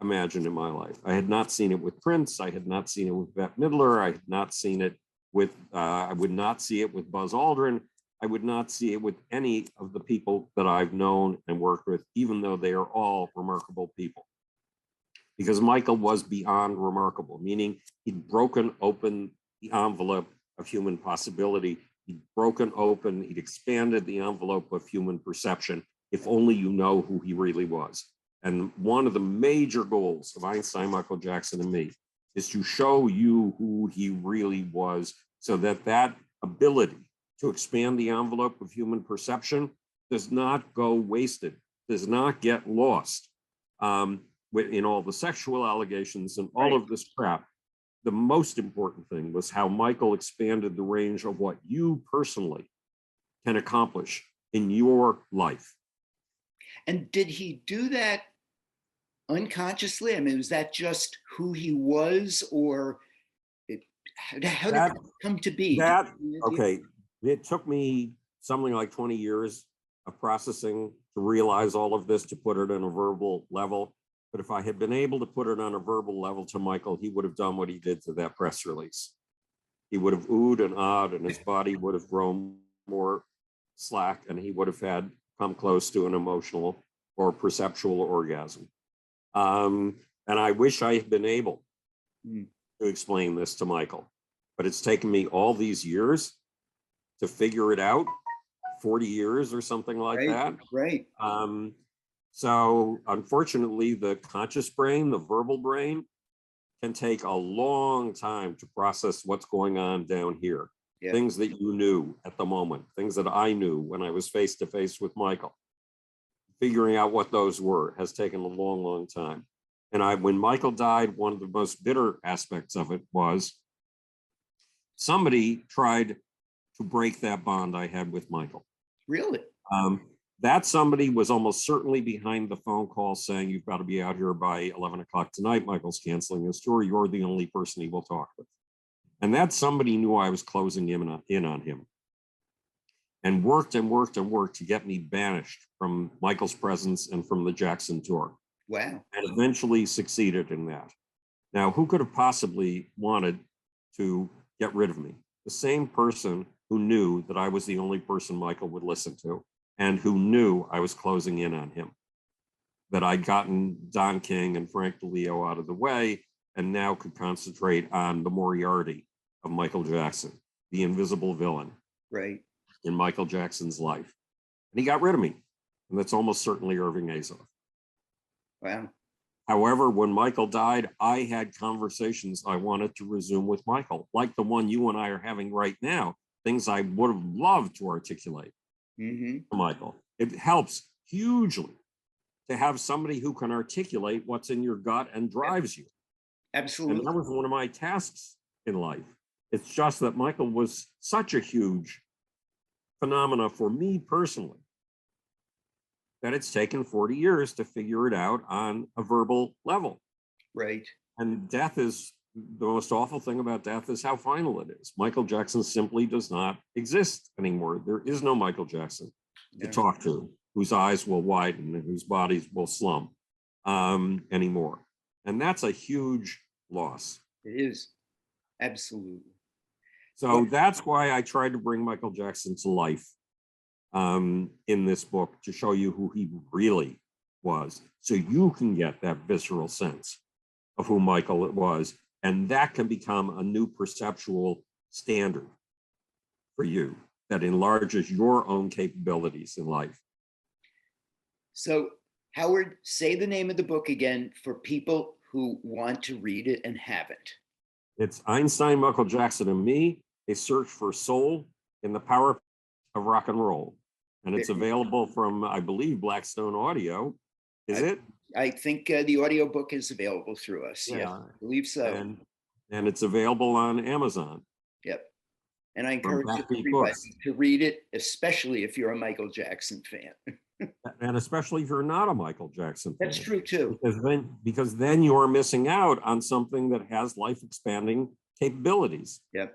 imagined in my life. I had not seen it with Prince. I had not seen it with Bette Midler. I had not seen it with, I would not see it with Buzz Aldrin. I would not see it with any of the people that I've known and worked with, even though they are all remarkable people. Because Michael was beyond remarkable, meaning he'd broken open the envelope of human possibility. He'd broken open, he'd expanded the envelope of human perception, if only you know who he really was. And one of the major goals of Einstein, Michael Jackson, and Me is to show you who he really was, so that that ability to expand the envelope of human perception does not go wasted, does not get lost. In all the sexual allegations and all of this crap. The most important thing was how Michael expanded the range of what you personally can accomplish in your life. And did he do that unconsciously? I mean, was that just who he was, or how did it come to be? Okay, it took me something like 20 years of processing to realize all of this, to put it on a verbal level. But if I had been able to put it on a verbal level to Michael, he would have done what he did to that press release. He would have oohed and ahed, and his body would have grown more slack, and he would have had come close to an emotional or perceptual orgasm. And I wish I had been able to explain this to Michael, but it's taken me all these years to figure it out, 40 years or something like that. Right. So unfortunately, the conscious brain, the verbal brain, can take a long time to process what's going on down here. Yeah. Things that you knew at the moment, things that I knew when I was face to face with Michael. Figuring out what those were has taken a long, long time. And when Michael died, one of the most bitter aspects of it was somebody tried to break that bond I had with Michael. Really? That somebody was almost certainly behind the phone call saying, you've got to be out here by 11 o'clock tonight. Michael's canceling his tour. You're the only person he will talk with. And that somebody knew I was closing in on him, and worked and worked and worked to get me banished from Michael's presence and from the Jackson tour. Wow. And eventually succeeded in that. Now, who could have possibly wanted to get rid of me? The same person who knew that I was the only person Michael would listen to, and who knew I was closing in on him, that I'd gotten Don King and Frank DeLeo out of the way, and now could concentrate on the Moriarty of Michael Jackson, the invisible villain Right. in Michael Jackson's life. And he got rid of me. And that's almost certainly 𝐸𝐵𝐸. Wow. However, when Michael died, I had conversations I wanted to resume with Michael, like the one you and I are having right now, things I would have loved to articulate to Michael. It helps hugely to have somebody who can articulate what's in your gut and drives you. Absolutely. And that was one of my tasks in life. It's just that Michael was such a huge phenomena for me personally that it's taken 40 years to figure it out on a verbal level. Right. And death is, the most awful thing about death is how final it is. Michael Jackson simply does not exist anymore. There is no Michael Jackson to talk to, whose eyes will widen and whose bodies will slump anymore. And that's a huge loss. It is. Absolutely. So that's why I tried to bring Michael Jackson to life in this book, to show you who he really was, so you can get that visceral sense of who Michael was, and that can become a new perceptual standard for you that enlarges your own capabilities in life. So, Howard, say the name of the book again for people who want to read it and haven't. It's Einstein, Michael Jackson, and Me, A Search for Soul in the Power of Rock and Roll. And it's available from, I believe, Blackstone Audio. Is it? I think the audiobook is available through us. Yeah, I believe so. And it's available on Amazon. Yep. And I encourage everybody to read it, especially if you're a Michael Jackson fan. And especially if you're not a Michael Jackson fan. That's true too. Because then you're missing out on something that has life-expanding capabilities. Yep.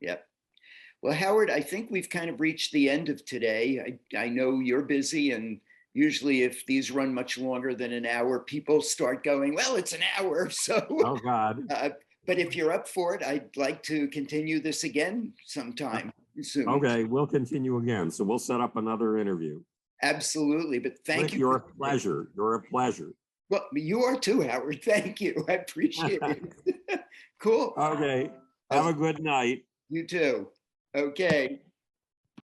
Yep. Well, Howard, I think we've kind of reached the end of today. I know you're busy, and usually if these run much longer than an hour, people start going, well, it's an hour. So, oh God. But if you're up for it, I'd like to continue this again sometime soon. Okay, we'll continue again. So we'll set up another interview. Absolutely. But thank you. You're a pleasure. You're a pleasure. Well, you are too, Howard. Thank you. I appreciate it. Cool. Okay. Have a good night. You too. Okay.